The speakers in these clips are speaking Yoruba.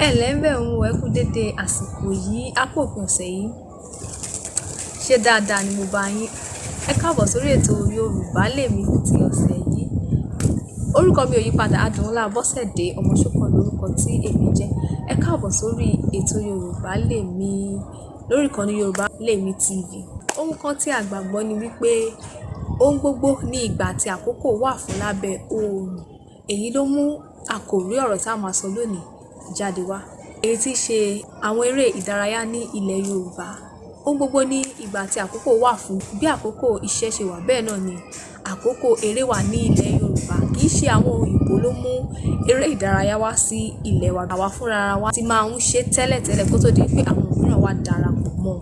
Ẹ̀lẹ́ńbẹ̀ ohun ẹ kú dédé àsìkò yìí, àpò òpin ọ̀sẹ̀ yìí. Ṣé dáadáa ni mo bá yín? Ẹ káàbọ̀ sórí ètò Yorùbá lèmi fún ti ọ̀sẹ̀ yìí. Orúkọ mi ò yí padà, Adùnọlá Bọ́sẹ̀dé Ọmọṣókàn lórúkọ tí èmi jẹ́. Ẹ káàbọ̀ sórí ètò Yorùbá lèmi lórí ìkànnì Yorùbá lèmi TV. Ohun kan tí a gbàgbọ́ ni wípé ohun gbogbo ní ìgbà àti àkókò wà fún lábẹ́ oòrùn. Èyí ló mú àkòrí ọ̀rọ̀ tá a máa sọ lónìí jáde wá. Èyí tí ṣe àwọn eré ìdárayá ní ilẹ̀ Yorùbá. Ohun gbogbo ní ìgbà àti àkókò wà fún. Bí àkókò iṣẹ́ ṣe wà bẹ́ẹ̀ náà ni àkókò eré wà ní ilẹ̀ Yorùbá. Kì í ṣe àwọn òyìnbó ló mú eré ìdárayá wá sí ilẹ̀ wa. Àwa fúnra wa ti máa ń ṣe tẹ́lẹ̀tẹ́lẹ̀ kó tó di pé àwọn mìíràn wá darapọ̀ mọ́.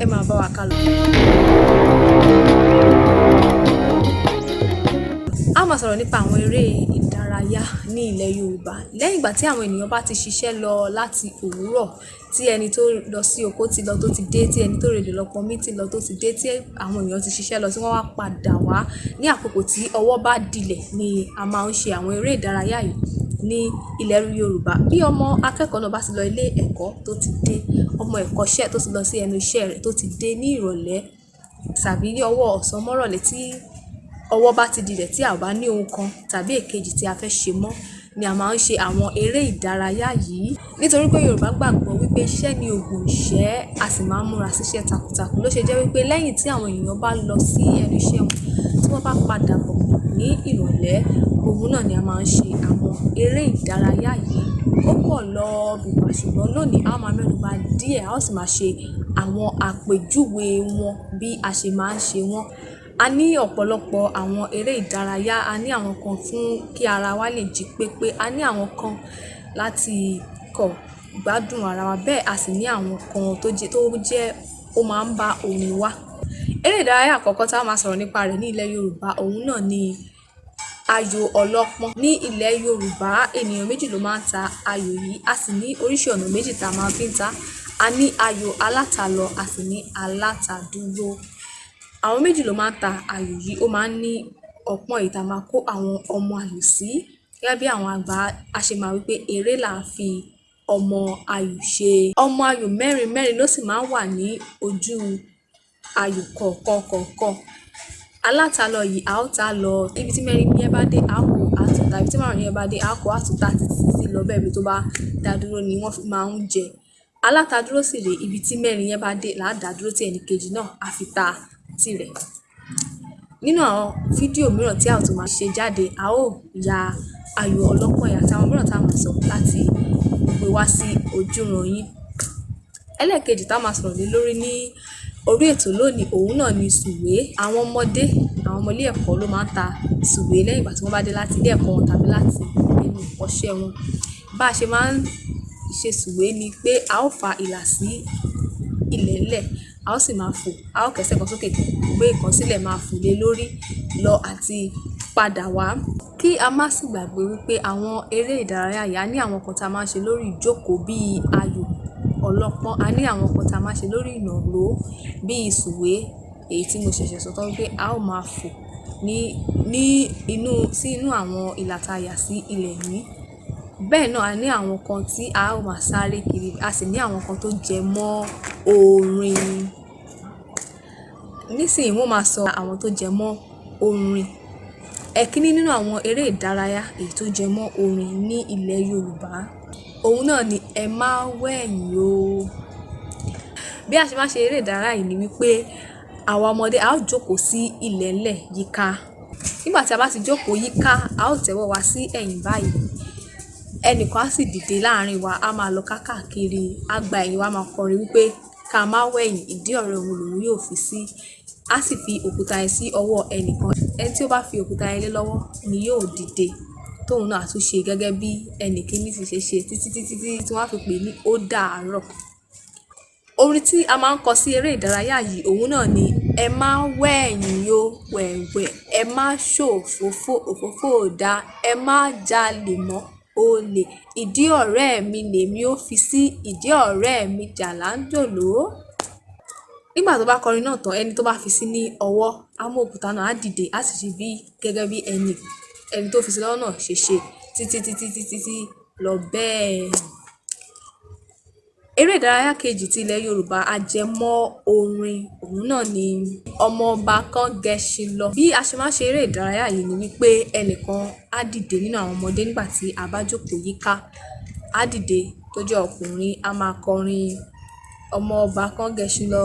Ẹ máa bá wa kálọ. A máa sọ̀rọ̀ nípa àwọn eré ìdárayá ní ilẹ̀ Yorùbá. Lẹ́yìn ìgbà tí àwọn ènìyàn bá ti ṣiṣẹ́ lọ láti òwúrọ̀, tí ẹni tó lọ sí oko ti lọ tó ti dé, tí ẹni tó rèdè lọ pọnmi ti lọ tó ti dé, tí àwọn ènìyàn ti ṣiṣẹ́ lọ tí wọ́n wá padà wá ní àkókò tí ọwọ́ bá dilẹ̀ ni a máa ń ṣe àwọn eré ìdárayá yìí ní ilẹ̀ Yorùbá. Bí ọmọ akẹ́kọ̀ọ́ náà bá ti lọ ilé ẹ̀kọ́ tó ti dé, ọmọ ẹ̀kọ́ṣẹ́ tó ti lọ sí ẹnu iṣẹ́ rẹ̀ tó ti dé ní ìrọ̀lẹ́ tàbí ní ọwọ́ ọ̀sán mọ́rọ̀lẹ́ tí ọwọ́ bá ti dilẹ̀ tí a ò bá ní ohun kan tàbí èkejì tí a fẹ́ ṣe mọ́ ni a máa ń ṣe àwọn eré ìdárayá yìí. Nítorí pé Yorùbá gbàgbọ́ wípé iṣẹ́ ni òògùn ìṣẹ́, a sì máa ń múra síṣẹ́ takuntakun. Ló ṣe jẹ́ wípé lẹ́yìn tí àwọn ènìyàn bá lọ sí ẹnu iṣẹ́ wọn, tí wọ́n bá padà bọ̀ ní ìrọ̀lẹ́, òun náà ni a máa ń ṣe àwọn eré ìdárayá yìí. Ó pọ̀ lọ bìbà ṣùgbọ́n lónìí a máa mẹ́nu bà díẹ̀, a ó sì máa ṣe àwọn àpèjúwe wọn bí a ṣe máa ń ṣe wọ́n. A ní ọ̀pọ̀lọpọ̀ àwọn eré ìdárayá, a ní àwọn kan fún kí ara wa lè jí pépé, a ní àwọn kan láti gbádùn ara wa, bẹ́ẹ̀ a sì ní àwọn kan tó jẹ́ ó máa ń bá orin wá. Eré ìdárayá àkọ́kọ́ tá a máa sọ̀rọ̀ nípa rẹ̀ ní ilẹ̀ Yorùbá, òun náà ni ayò ọlọ́pọ́n. Ní ilẹ̀ Yorùbá, ènìyàn méjì ló máa ń ta ayò yìí, a sì ní oríṣi ọ̀nà méjì tá a máa fi ń ta. A ní ayò alátalọ, a sì ní alátadúró. Àwọn méjì ló máa ń ta ayò yìí, ó máa ń ní ọpọ́n èyí tá a máa kó àwọn ọmọ ayò sí. Gẹ́gẹ́ bí àwọn àgbà a ṣe máa wípé eré là ń fi ọmọ ayò ṣe. Ọmọ ayò mẹ́rin mẹ́rin ló sì máa ń wà ní ojú ayò kọ̀ọ̀kan. Alátalọ yìí a ó ta lọ ibi tí mẹ́rin yẹn bá dé a kó àtúntà, ibi tí márùn yẹn bá dé a kó àtúntà títí lọ bẹ́ẹ̀ bí tó bá dá dúró ni wọ́n fi máa ń jẹ. Alátadúró sì rè ibi tí mẹ́rin yẹn bá dé là á dá dúró tí ẹnì kejì náà á fi ta tirẹ̀. Nínú àwọn fídíò mìíràn tí a ó tún máa ṣe jáde, a ó ya ayò ọlọ́pọ́n yìí àti àwọn mìíràn tá a máa sọ láti gbé wá sí ojúran yín. Ẹlẹ́ẹ̀kejì tá a máa sọ̀rọ̀ lé lórí ní orí ètò lónìí, òun náà ni sùwé. Àwọn ọmọ ilé ẹ̀kọ́ ló máa ń ta sùwé lẹ́yìn ìgbà tí wọ́n bá dé láti ilé ẹ̀kọ́ wọn tàbí láti inú ìkọ́ṣẹ́ wọn. Bá a ṣe máa ń ṣe sùwé ni pé a ó fa ìlà sí ilẹ̀ẹ́lẹ̀, a ó sì máa fò, a ó kẹ́sẹ̀ kan sókè gbé ìkan sílẹ̀ máa fò lé lórí lọ àti padà wá. Kí a má sì gbàgbé wípé àwọn eré ìdárayá yìí, a ní àwọn kan tá a máa ń ṣe lórí ìjókòó bíi ayò ọlọ́pọ́n, a ní àwọn kan tá a máa ń ṣe lórí ìnàró bíi sùwé èyí tí mo ṣẹ̀ṣẹ̀ sọ tán wípé a ó máa fò sí inú àwọn ìlà tá a yà sí ilẹ̀ yìí. Bẹ́ẹ̀ náà a ní àwọn kan tí a ó máa sáré kiri, a sì ní àwọn kan tó jẹ mọ́ orin. Nísìnyí wọ́n máa sọ àwọn tó jẹ mọ́ orin. Ẹ̀kíní nínú àwọn eré ìdárayá èyí tó jẹ mọ́ orin ní ilẹ̀ Yorùbá, òun náà ni ẹ má wẹ̀yìn o. Bí a ṣe máa ṣe eré ìdárayá yìí ni wípé àwa ọmọdé a ó jókòó sí ilẹ̀ẹ́lẹ̀ yíká. Nígbà tí a bá ti jókòó yíká, a ó tẹ́wọ́ wa sí ẹ̀yìn báyìí. Ẹnìkan á sì dìde láàrin wa, a máa lọ káàkiri, a gba ẹ̀yìn wa máa kọrin wípé ká má wẹ̀yìn, ìdí ọ̀rẹ́ òun lòun yóò fi sí. A sì fi òkúta yẹn sí ọwọ́ ẹnìkan. Ẹni tí ó bá fi òkúta yẹn lé lọ́wọ́ ni yóò dìde. Tóun náà tún ṣe gẹ́gẹ́ bí ẹnì kínní ti ṣe títí tí wọ́n á fi pè ní ó dàárọ̀. Orin tí a máa ń kọ sí eré ìdárayá yìí, òun náà ni ẹ má wẹ̀yìn o wẹ̀wẹ̀, ẹ má ṣòfófó òfófó ò dá, ẹ má jalè mọ́, olè. Ìdí ọ̀rẹ́ mi lèmi ó fi sí, ìdí ọ̀rẹ́ mi jàláńjòló. Nígbà tó bá kọrin náà tán, ẹni tó bá fi sí ní ọwọ́ á mú òkúta náà á dìde, á sì ṣe bí gẹ́gẹ́ bí ẹni tó fi sí lọ́wọ́ náà ṣe ṣe títí lọ bẹ́ẹ̀. Eré ìdárayá kejì ti ilẹ̀ Yorùbá ajẹmọ́ orin, òun náà ni ọmọ ọba kan gẹṣin lọ. Bí a ṣe máa ń ṣe eré ìdárayá yìí ni wípé ẹnìkan á dìde nínú àwọn ọmọdé nígbà tí a bá jókòó yíká, á dìde tó jẹ́ ọkùnrin, á máa kọrin ọmọ ọba kan gẹṣin lọ,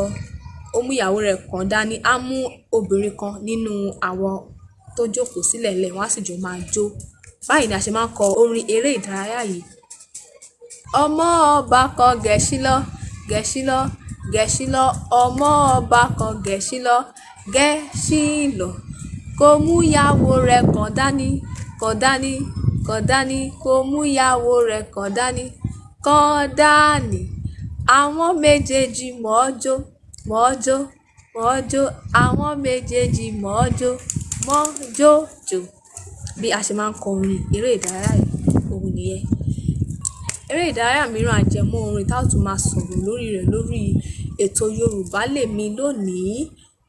ó mú ìyàwó rẹ̀ kan dání, á mú obìnrin kan nínú àwọn tó jókòó sílẹ̀ lẹ̀, wọ́n á sì jọ máa jó. Báyìí ni a ṣe máa ń kọ orin eré ìdárayá yìí. Ọmọ ọba kan gẹṣin lọ, gẹṣin lọ, gẹṣin lọ, ọmọ ọba kan gẹṣin lọ, gẹṣin lọ, kó mú ìyàwó rẹ̀ kan dání, kan dání, kan dání, kó mú ìyàwó rẹ̀ kan dání, kan dání. Àwọn méjèèjì mọ̀ ọ́ jó, mọ̀ ọ́ jó, mọ̀ ọ́ jó, àwọn méjèèjì mọ̀ ọ́ jó, mọ̀ jó jó. Bí a ṣe máa ń kọ orin eré ìdárayá yìí, òun nìyẹn. Eré ìdárayá mìíràn ajẹmọ́ orin tá ò tún máa sọ̀rọ̀ lórí rẹ̀ lórí ètò Yorùbá Lèmi lónìí,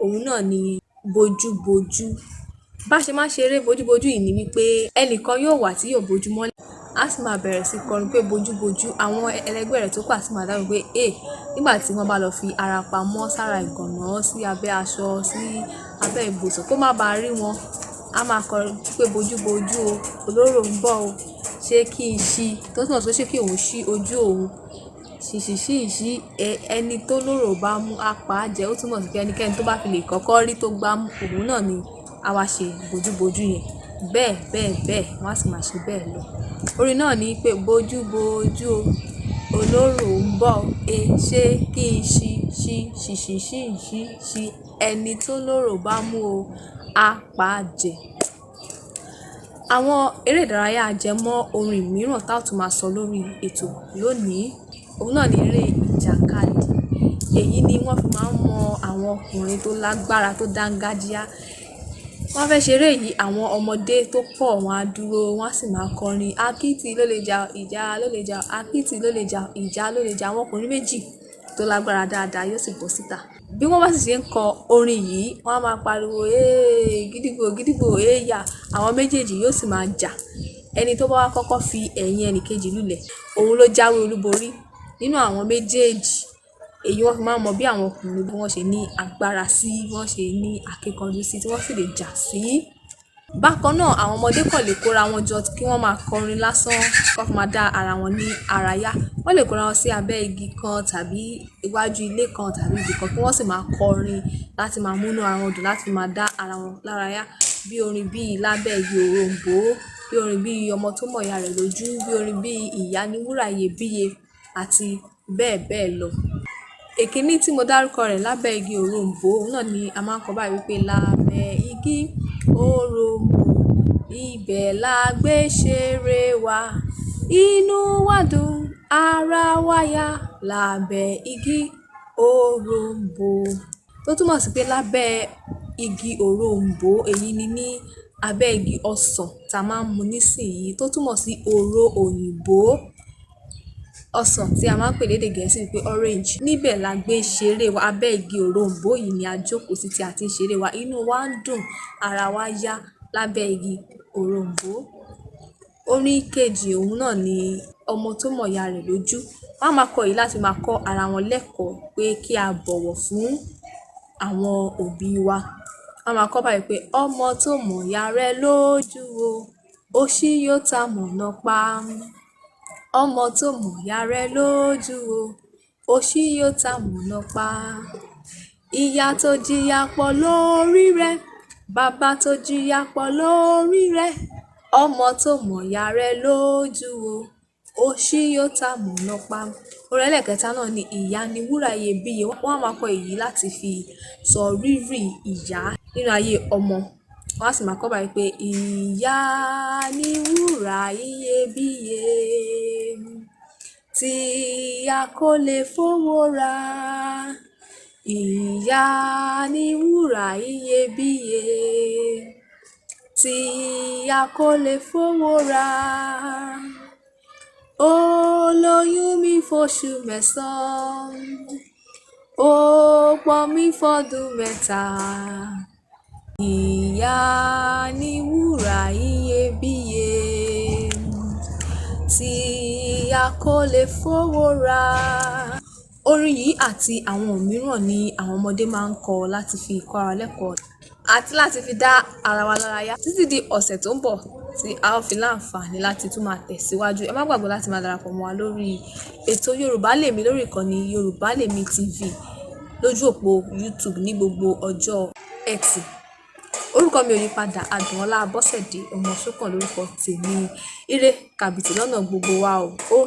òun náà ni bojúbojú. Bá ṣe máa ń ṣe eré bojúbojú yìí ni wípé ẹnìkan yóò wà tí yóò bojú mọ́lẹ̀, á sì máa bẹ̀rẹ̀ sí kọrin pé bojúbojú, àwọn ẹlẹgbẹ́ rẹ̀ tó kù á sì máa dáhùn pé nígbà tí wọ́n bá lọ fi ara pamọ́ sára ìgànná, sí abẹ́ aṣọ, sí abẹ́ ibùsùn kó má bàa rí wọn, á máa kọrin pé bojúbojú o, olóró ń bọ̀ o, ṣé kí n ṣí, tó túmọ̀ sí pé ṣé kí òun ṣí ojú òun, ṣìṣì ẹni tó lóró bá mú á pa á jẹ, ó túmọ̀ sí pé ẹnikẹ́ni tó bá fi lè kọ́kọ́ rí tó gbá mú, òun náà ni a wá ṣe bojúbojú yẹn. Bẹ́ẹ̀ bẹ́ẹ̀ bẹ́ẹ̀, wọ́n á sì máa ṣe bẹ́ẹ̀ lọ. Orin náà ní pé bojúbojú o, olóró ń bọ̀ o, ṣé kí n ṣí ẹni tó lóró bá mú o, á pa á jẹ. Àwọn eré ìdárayá ajẹmọ́ orin mìíràn tá ò tún máa sọ lórí ètò lónìí, òun náà ni eré ìjàkadì. Èyí ni wọ́n fi máa ń mọ àwọn ọkùnrin tó lágbára tó dángájíá. Wọ́n fẹ́ ṣeré yìí, àwọn ọmọdé tó pọ̀ wọ́n á dúró, wọ́n á sì máa kọrin akítì ló lè jà, ìjà ló lè jà, akítì ló lè jà, ìjà ló lè jà. Àwọn ọkùnrin méjì tó lágbára dáadáa yóò sì bọ́ síta. Bí wọ́n bá sì ṣe ń kọ orin yìí, wọ́n á máa pariwo gídígbò gídígbò éyà, àwọn méjèèjì yóò sì máa jà. Ẹni tó bá wá kọ́kọ́ fi ẹ̀yìn ẹnì kejì lulẹ̀, òun ló jáwé olúborí nínú àwọn méjèèjì. Èyí wọ́n fi máa ń mọ bí àwọn ọkùnrin bí wọ́n ṣe ní agbára sí, bí wọ́n ṣe ní akíkanjú sí, tí wọ́n sì lè jà sí. Bákan náà, àwọn ọmọdé kàn lè kóra wọn jọ kí wọ́n máa kọrin lásán, kí wọ́n fi máa dá ara wọn ní ara yá. Wọ́n lè kóra wọn sí abẹ́ igi kan tàbí iwájú ilé kan tàbí ibì kan kí wọ́n sì máa kọrin láti máa múnú ara wọn dùn, láti máa dá ara wọn lára yá. Bí orin bí lábẹ́ igi òroǹbó, bí orin bí ọmọ tó mọ̀ ìyá rẹ̀ lójú, bí orin bí ìyá ní wúrà iyebíye àti bẹ́ẹ̀ bẹ́ẹ̀ lọ. Èkíní tí mo dárúkọ rẹ̀ lábẹ́ igi òroǹbó, òun náà ni a máa ń kọ báyìí wípé lábẹ́ igi òroǹbó, ibẹ̀ la gbé ṣeré wa, inú wa dùn, ara wa yá, lábẹ́ igi òroǹbó. Tó túmọ̀ sí pé lábẹ́ igi òroǹbó, èyí ni ní abẹ́ igi ọsàn tá a máa ń mu nísìnyí, tó túmọ̀ sí òro òyìnbó. Ọsàn tí a máa ń pè lédè Gẹ̀ẹ́sì pé orange. Níbẹ̀ la gbé ṣeré wa, abẹ́ igi òroǹbó yìí ni a jókòó sí tí a ti ń ṣeré wa, inú wa ń dùn, ara wa yá lábẹ́ igi òroǹbó. Orin kejì òun náà ni ọmọ tó mọ̀ ìyá rẹ̀ lójú. Wọ́n á máa kọ èyí láti máa kọ́ ara wọn lẹ́kọ̀ọ́ pé kí a bọ̀wọ̀ fún àwọn òbí wa. Wọ́n á máa kọ báyìí pé ọmọ tó mọ̀ ìyá rẹ̀ lójú o, òṣì yóò ta mọ̀nà pa. Ọmọ tó mọ̀ ìyá rẹ̀ lójú o, òṣì yóò ta mọ̀nà pa. Ìyá tó jìyà pọ̀ lórí rẹ̀, bàbá tó jìyà pọ̀ lórí rẹ̀, ọmọ tó mọ̀ ìyá rẹ̀ lójú o, òṣì yóò ta mọ̀nà pa. Orin ẹlẹ́kẹta náà ni ìyá ní wúrà iyebíye. Wọ́n á máa kọ èyí láti fi sọ rírì ìyá nínú ayé ọmọ. Wọ́n á sì máa kọ báyìí pé ìyá ní wúrà iyebíye tí a kò lè fowó rà. Ìyá ní wúrà iyebíye tí a kò lè fowó rà. Ó lóyún mi fóṣù mẹ́sàn-án, ó pọ̀n mi fọ́dún mẹ́ta. Ìyá ni wúrà iyebíye tí a kò lè fowó rà. Orin yìí àti àwọn mìíràn ni àwọn ọmọdé máa ń kọ láti fi kọ́ ara lẹ́kọ̀ọ́ àti láti fi dá ara wa lára yá títí di ọ̀sẹ̀ tó ń bọ̀ tí a ó fi láǹfààní láti tún máa tẹ̀síwájú. Ẹ má gbàgbé láti máa darapọ̀ mọ́ wa lórí ètò Yorùbá Lèmi lórí ìkànnì Yorùbá Lèmi TV lójú òpó YouTube ní gbogbo ọjọ́ Ẹtì. Orúkọ mi ò yí padà, Adùnọlá Abọ́sẹ̀dé ọmọ Ṣókàn lórúkọ tèmi. Ire kàbìtì lọ́nà gbogbo wa o. Ó